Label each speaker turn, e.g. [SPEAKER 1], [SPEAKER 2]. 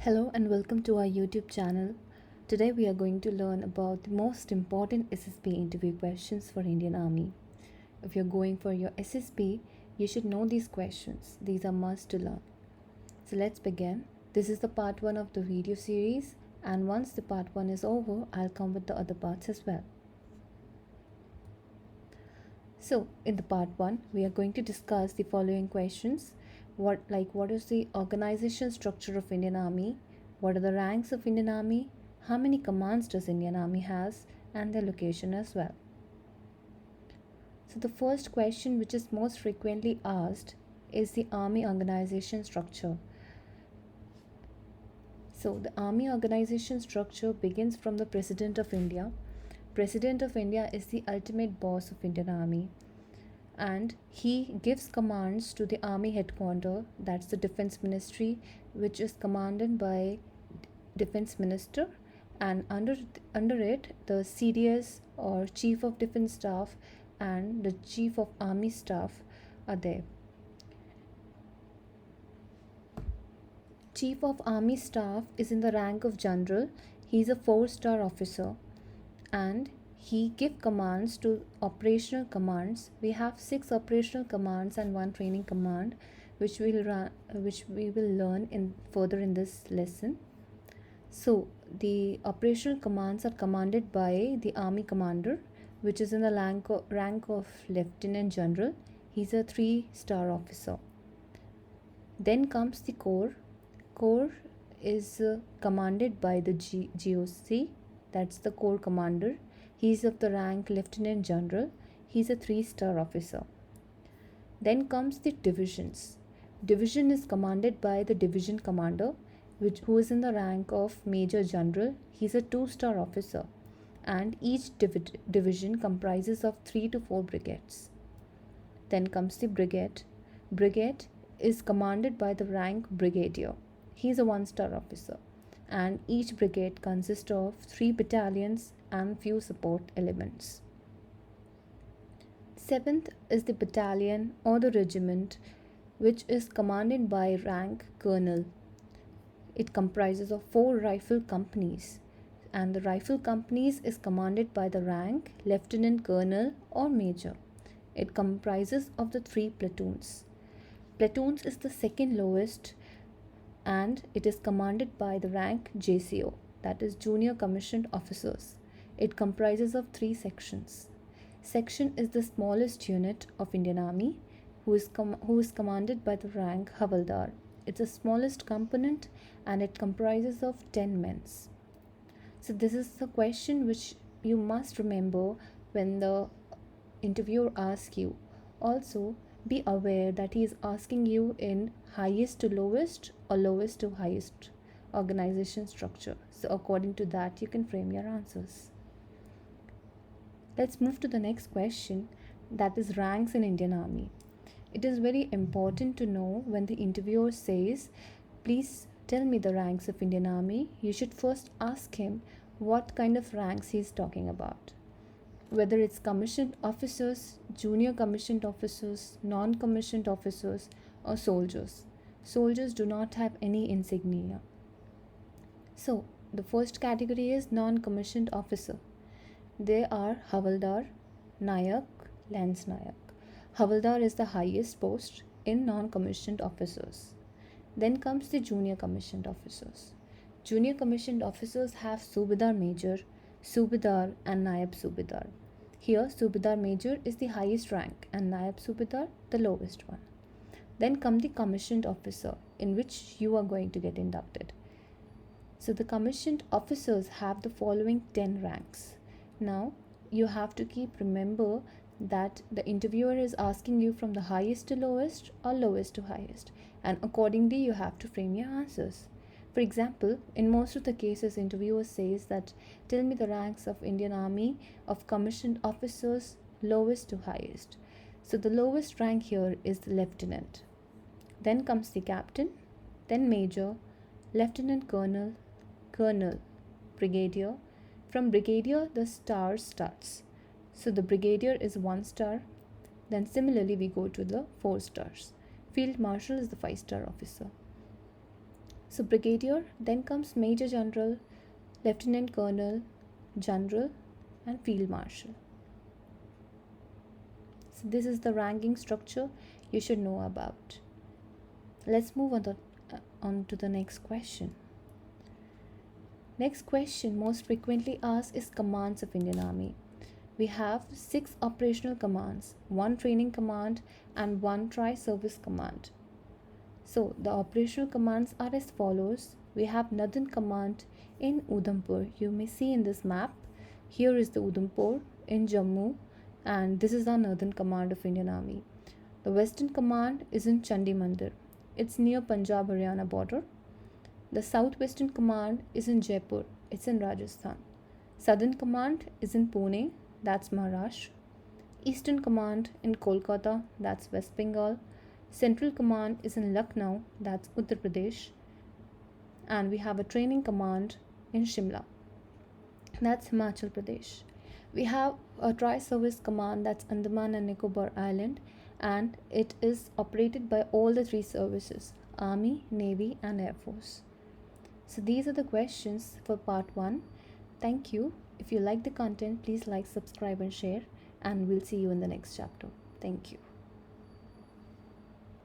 [SPEAKER 1] Hello and welcome to our YouTube channel. Today we are going to learn about the most important SSB interview questions for Indian Army. If you're going for your SSB, you should know these questions. These are must to learn. So let's begin. This is the part 1 of the video series, and once the part 1 is over, I'll come with the other parts as well. So in the part 1, we are going to discuss the following questions. What is the organization structure of Indian Army? What are the ranks of Indian Army? How many commands does Indian Army has? And their location as well. So the first question, which is most frequently asked, is the Army organization structure. So the Army organization structure begins from the President of India. President of India is the ultimate boss of Indian Army, and he gives commands to the army headquarters, that's the defense ministry, which is commanded by defense minister, and under it the CDS or chief of defense staff and the chief of army staff are there. Chief of army staff is in the rank of general. He is a 4-star officer, and he gives commands to operational commands. We have 6 operational commands and 1 training command, which we will learn further in this lesson. So the operational commands are commanded by the army commander, which is in the rank of lieutenant general. He's a 3-star officer. Then comes the corps. Corps is commanded by the GOC, that's the corps commander. He is of the rank lieutenant general. He is a 3-star officer. Then comes the divisions. Division is commanded by the division commander, who is in the rank of major general. He is a 2-star officer, and each division comprises of 3 to 4 brigades. Then comes the brigade. Brigade is commanded by the rank brigadier. He is a 1-star officer, and each brigade consists of 3 battalions and few support elements. 7th is the battalion or the regiment, which is commanded by rank colonel. It comprises of 4 rifle companies, and the rifle companies is commanded by the rank lieutenant colonel or major. It comprises of the 3 platoons. Platoons is the second lowest, and it is commanded by the rank JCO, that is junior commissioned officers. It comprises of 3 sections. Section is the smallest unit of Indian Army, who is commanded by the rank Havaldar. It's the smallest component, and it comprises of 10 men. So this is the question which you must remember when the interviewer asks you. Also, be aware that he is asking you in highest to lowest or lowest to highest organization structure. So according to that, you can frame your answers. Let's move to the next question, that is ranks in Indian Army. It is very important to know when the interviewer says, please tell me the ranks of Indian Army, you should first ask him what kind of ranks he is talking about. Whether it's commissioned officers, junior commissioned officers, non-commissioned officers, or soldiers. Soldiers do not have any insignia. So the first category is non-commissioned officer. They are Havaldar, Nayak, Lance Nayak. Havaldar is the highest post in non-commissioned officers. Then comes the junior commissioned officers. Junior commissioned officers have Subedar Major, Subedar and Naib Subedar. Here Subedar Major is the highest rank and Naib Subedar the lowest one. Then come the commissioned officer, in which you are going to get inducted. So the commissioned officers have the following 10 ranks. Now you have to remember that the interviewer is asking you from the highest to lowest or lowest to highest, and accordingly you have to frame your answers. For example, in most of the cases, interviewer says that tell me the ranks of Indian Army of commissioned officers lowest to highest. So the lowest rank here is the lieutenant. Then comes the captain, then major, lieutenant colonel, colonel, brigadier. From brigadier, the star starts. So the brigadier is 1 star. Then similarly, we go to the 4 stars. Field marshal is the 5-star officer. So brigadier, then comes major general, lieutenant colonel, general, and field marshal. So this is the ranking structure you should know about. Let's move on to the next question. Next question most frequently asked is commands of Indian Army. We have 6 operational commands, 1 training command and 1 tri-service command. So the operational commands are as follows. We have Northern Command in Udhampur. You may see in this map, here is the Udhampur in Jammu, and this is our Northern Command of Indian Army. The Western Command is in Chandi Mandir. It's near Punjab Haryana border. The Southwestern Command is in Jaipur. It's in Rajasthan. Southern Command is in Pune. That's Maharashtra. Eastern Command in Kolkata. That's West Bengal. Central Command is in Lucknow. That's Uttar Pradesh. And we have a training command in Shimla. That's Himachal Pradesh. We have a tri-service command, that's Andaman and Nicobar Island, and it is operated by all the 3 services, Army, Navy and Air Force. So these are the questions for part 1. Thank you. If you like the content, please like, subscribe and share, and we'll see you in the next chapter. Thank you.